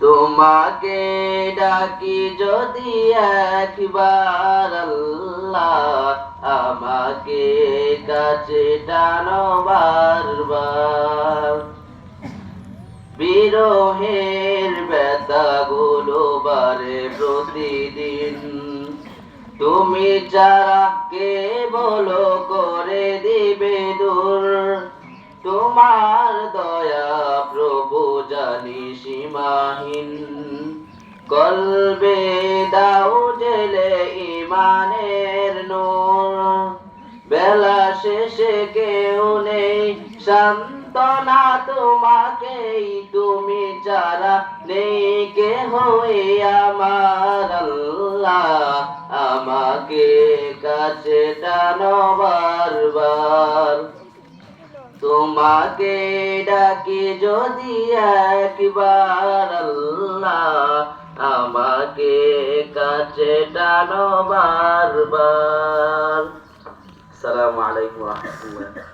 তোমাকে ডাকি যদি একবার আল্লাহ, আমাকে কাছে টানো বারবার। বিরহের ব্যথাগুলো বারে প্রতিদিন, তুমি যারা কে বলো করে দিবে দূর। তোমার দয়া প্রভু জানি সীমাহীন, কলবে দাও জেলে ইমানের নূর। বেলা শেষে কেউ নেই সান্ত্বনা তোমাকেই, তুমি যারা নেই কেহ আমার আল্লাহ, আমাকে কাছে টানো বারবার। তোমাকে ডাকি যদি একবার আল্লাহ, আমাকে কাছে টানো বারবার। আসসালামু আলাইকুম ওয়া রাহমাতুল্লাহ।